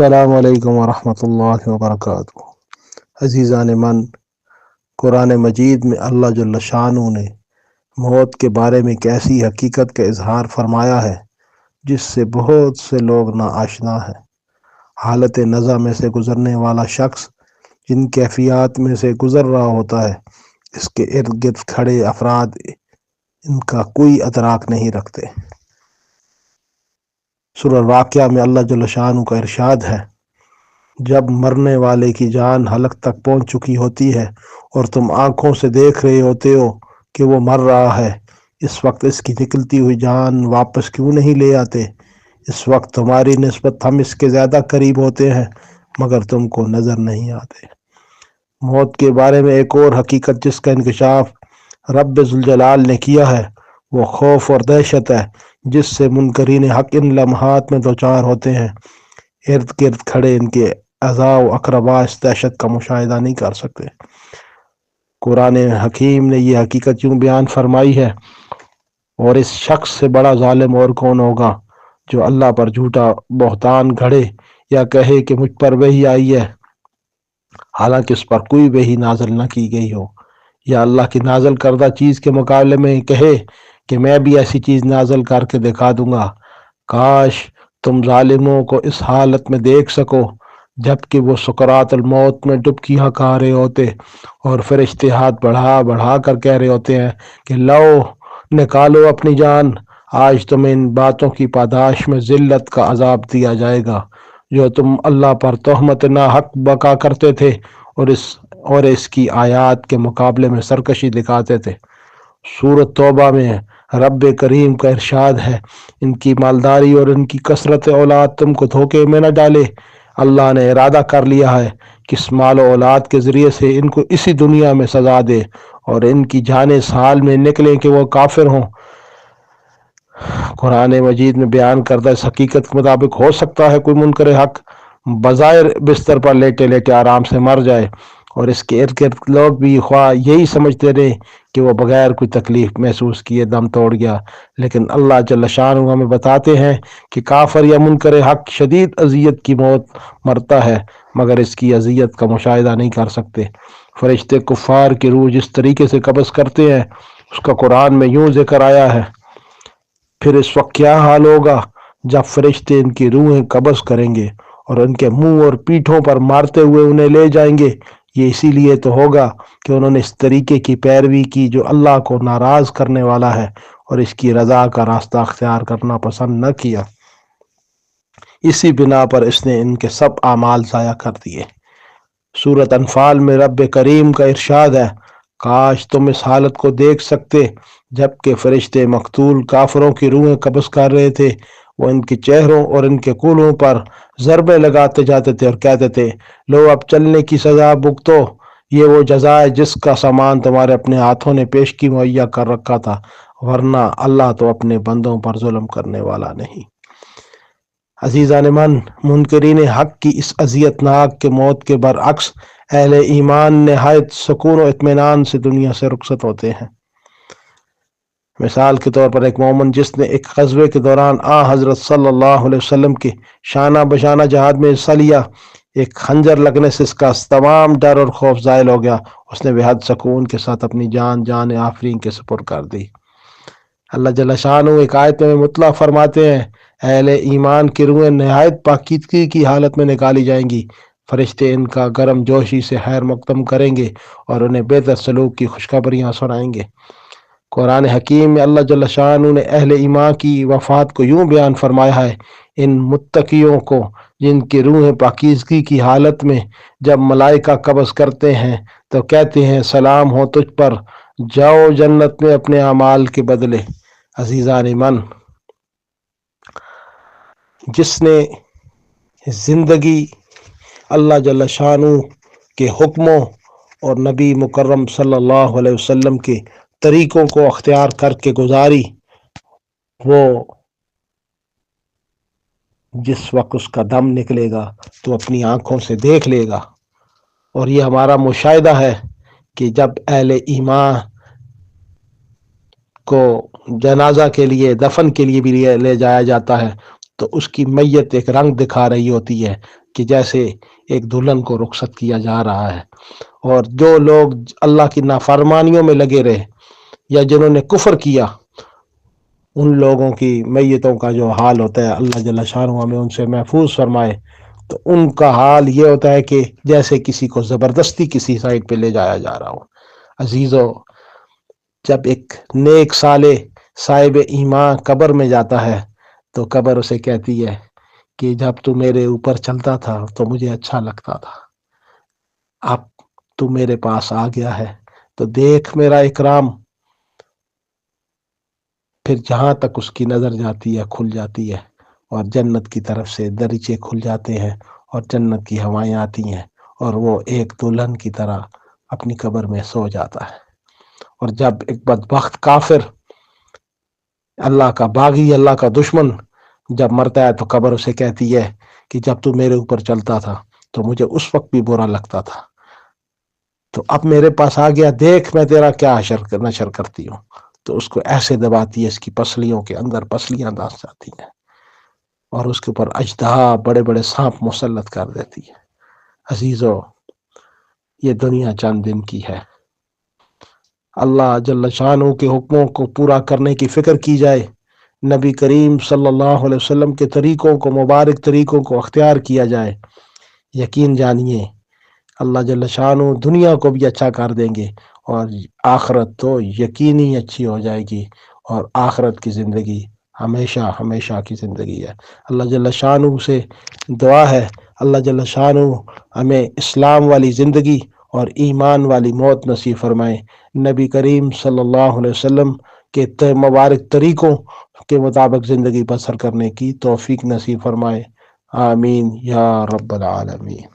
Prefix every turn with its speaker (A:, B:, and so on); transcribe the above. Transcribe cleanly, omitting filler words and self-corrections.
A: السلام علیکم ورحمۃ اللہ وبرکاتہ۔ عزیزان من، قرآن مجید میں اللہ جل شانہ نے موت کے بارے میں ایک ایسی حقیقت کا اظہار فرمایا ہے جس سے بہت سے لوگ ناآشنا ہیں۔ حالت نزع میں سے گزرنے والا شخص جن کیفیات میں سے گزر رہا ہوتا ہے، اس کے ارد گرد کھڑے افراد ان کا کوئی ادراک نہیں رکھتے۔ سورہ واقعہ میں اللہ جل شانہ کا ارشاد ہے، جب مرنے والے کی جان حلق تک پہنچ چکی ہوتی ہے اور تم آنکھوں سے دیکھ رہے ہوتے ہو کہ وہ مر رہا ہے، اس وقت اس کی نکلتی ہوئی جان واپس کیوں نہیں لے آتے؟ اس وقت تمہاری نسبت ہم اس کے زیادہ قریب ہوتے ہیں مگر تم کو نظر نہیں آتے۔ موت کے بارے میں ایک اور حقیقت جس کا انکشاف رب ذوالجلال نے کیا ہے، وہ خوف اور دہشت ہے جس سے منکرین حق ان لمحات میں دوچار ہوتے ہیں۔ ارد گرد کھڑے ان کے اعضاء و اقربا اس دہشت کا مشاہدہ نہیں کر سکتے۔ قرآن حکیم نے یہ حقیقت یوں بیان فرمائی ہے، اور اس شخص سے بڑا ظالم اور کون ہوگا جو اللہ پر جھوٹا بہتان گھڑے یا کہے کہ مجھ پر وحی آئی ہے حالانکہ اس پر کوئی وحی نازل نہ کی گئی ہو، یا اللہ کی نازل کردہ چیز کے مقابلے میں کہے کہ میں بھی ایسی چیز نازل کر کے دکھا دوں گا۔ کاش تم ظالموں کو اس حالت میں دیکھ سکو جبکہ وہ سکرات الموت میں ڈبکیاں کھا رہے ہوتے اور فرشتے ہاتھ بڑھا بڑھا کر کہہ رہے ہوتے ہیں کہ لو نکالو اپنی جان، آج تمہیں ان باتوں کی پاداش میں ذلت کا عذاب دیا جائے گا جو تم اللہ پر تہمت ناحق بکا کرتے تھے اور اس کی آیات کے مقابلے میں سرکشی دکھاتے تھے۔ سورۃ توبہ میں رب کریم کا ارشاد ہے، ان کی مالداری اور ان کی کثرت اولاد تم کو دھوکے میں نہ ڈالے۔ اللہ نے ارادہ کر لیا ہے کہ اس مال و اولاد کے ذریعے سے ان کو اسی دنیا میں سزا دے اور ان کی جانیں اس حال میں نکلیں کہ وہ کافر ہوں۔ قرآن مجید میں بیان کردہ اس حقیقت کے مطابق ہو سکتا ہے کوئی منکر حق بظاہر بستر پر لیٹے لیٹے آرام سے مر جائے اور اس کے ارد گرد لوگ بھی خواہ یہی سمجھتے رہے کہ وہ بغیر کوئی تکلیف محسوس کیے دم توڑ گیا، لیکن اللہ جل شانہ ہمیں بتاتے ہیں کہ کافر یا منکر حق شدید اذیت کی موت مرتا ہے مگر اس کی اذیت کا مشاہدہ نہیں کر سکتے۔ فرشتے کفار کی روح جس طریقے سے قبض کرتے ہیں اس کا قرآن میں یوں ذکر آیا ہے، پھر اس وقت کیا حال ہوگا جب فرشتے ان کی روحیں قبض کریں گے اور ان کے منہ اور پیٹھوں پر مارتے ہوئے انہیں لے جائیں گے۔ یہ اسی لیے تو ہوگا کہ انہوں نے اس طریقے کی پیروی کی جو اللہ کو ناراض کرنے والا ہے اور اس کی رضا کا راستہ اختیار کرنا پسند نہ کیا، اسی بنا پر اس نے ان کے سب اعمال ضائع کر دیے۔ سورۃ انفال میں رب کریم کا ارشاد ہے، کاش تم اس حالت کو دیکھ سکتے جبکہ فرشتے مقتول کافروں کی روحیں قبض کر رہے تھے، وہ ان کے چہروں اور ان کے کولوں پر ضربے لگاتے جاتے تھے اور کہتے تھے، لو اب چلنے کی سزا بھگتو، یہ وہ جزا ہے جس کا سامان تمہارے اپنے ہاتھوں نے پیشگی مہیا کر رکھا تھا، ورنہ اللہ تو اپنے بندوں پر ظلم کرنے والا نہیں۔ عزیزان من، منکرین حق کی اس اذیت ناک کے موت کے برعکس اہل ایمان نہایت سکون و اطمینان سے دنیا سے رخصت ہوتے ہیں۔ مثال کے طور پر ایک مومن جس نے ایک غزوے کے دوران حضرت صلی اللہ علیہ وسلم کے شانہ بشانہ جہاد میں حصہ لیا، ایک خنجر لگنے سے اس کا تمام ڈر اور خوف زائل ہو گیا، اس نے بےحد سکون کے ساتھ اپنی جان آفرین کے سپرد کر دی۔ اللہ جل شانہ ایک آیت میں مطلع فرماتے ہیں، اہل ایمان کی روحیں نہایت پاکیزگی کی حالت میں نکالی جائیں گی، فرشتے ان کا گرم جوشی سے خیر مقدم کریں گے اور انہیں بہتر سلوک کی خوشخبریاں سنائیں گے۔ قرآن حکیم میں اللہ جل شانہ نے اہل ایمان کی وفات کو یوں بیان فرمایا ہے، ان متقیوں کو جن کی روحیں پاکیزگی کی حالت میں جب ملائکہ قبض کرتے ہیں تو کہتے ہیں سلام ہو تجھ پر، جاؤ جنت میں اپنے اعمال کے بدلے۔ عزیزان من، جس نے زندگی اللہ جل شانہ کے حکموں اور نبی مکرم صلی اللہ علیہ وسلم کے طریقوں کو اختیار کر کے گزاری، وہ جس وقت اس کا دم نکلے گا تو اپنی آنکھوں سے دیکھ لے گا، اور یہ ہمارا مشاہدہ ہے کہ جب اہل ایمان کو جنازہ کے لیے دفن کے لیے بھی لے جایا جاتا ہے تو اس کی میت ایک رنگ دکھا رہی ہوتی ہے کہ جیسے ایک دلہن کو رخصت کیا جا رہا ہے۔ اور جو لوگ اللہ کی نافرمانیوں میں لگے رہے یا جنہوں نے کفر کیا، ان لوگوں کی میتوں کا جو حال ہوتا ہے، اللہ جل شانہ ہمیں ان سے محفوظ فرمائے، تو ان کا حال یہ ہوتا ہے کہ جیسے کسی کو زبردستی کسی سائڈ پہ لے جایا جا رہا ہو۔ عزیزو، جب ایک نیک صالح صاحب ایمان قبر میں جاتا ہے تو قبر اسے کہتی ہے کہ جب تو میرے اوپر چلتا تھا تو مجھے اچھا لگتا تھا، اب تو میرے پاس آ گیا ہے تو دیکھ میرا اکرام۔ پھر جہاں تک اس کی نظر جاتی ہے کھل جاتی ہے، اور جنت کی طرف سے دریچے کھل جاتے ہیں اور جنت کی ہوائیں آتی ہیں، اور وہ ایک دلہن کی طرح اپنی قبر میں سو جاتا ہے۔ اور جب ایک بدبخت کافر، اللہ کا باغی، اللہ کا دشمن جب مرتا ہے تو قبر اسے کہتی ہے کہ جب تو میرے اوپر چلتا تھا تو مجھے اس وقت بھی برا لگتا تھا، تو اب میرے پاس آ گیا، دیکھ میں تیرا کیا نشر کرتی ہوں۔ تو اس کو ایسے دباتی ہے، اس کی پسلیوں کے اندر پسلیاں داس جاتی ہیں، اور اس کے اوپر اژدہا بڑے بڑے سانپ مسلط کر دیتی ہے۔ عزیزو، یہ دنیا چند دن کی ہے، اللہ جل شانہ کے حکموں کو پورا کرنے کی فکر کی جائے، نبی کریم صلی اللہ علیہ وسلم کے طریقوں کو، مبارک طریقوں کو اختیار کیا جائے، یقین جانیے اللہ جل شانہ دنیا کو بھی اچھا کر دیں گے، اور آخرت تو یقینی اچھی ہو جائے گی، اور آخرت کی زندگی ہمیشہ ہمیشہ کی زندگی ہے۔ اللہ جل شانہ سے دعا ہے، اللہ جل شانہ ہمیں اسلام والی زندگی اور ایمان والی موت نصیب فرمائے، نبی کریم صلی اللہ علیہ وسلم کے مبارک طریقوں کے مطابق زندگی بسر کرنے کی توفیق نصیب فرمائے، آمین یا رب العالمین۔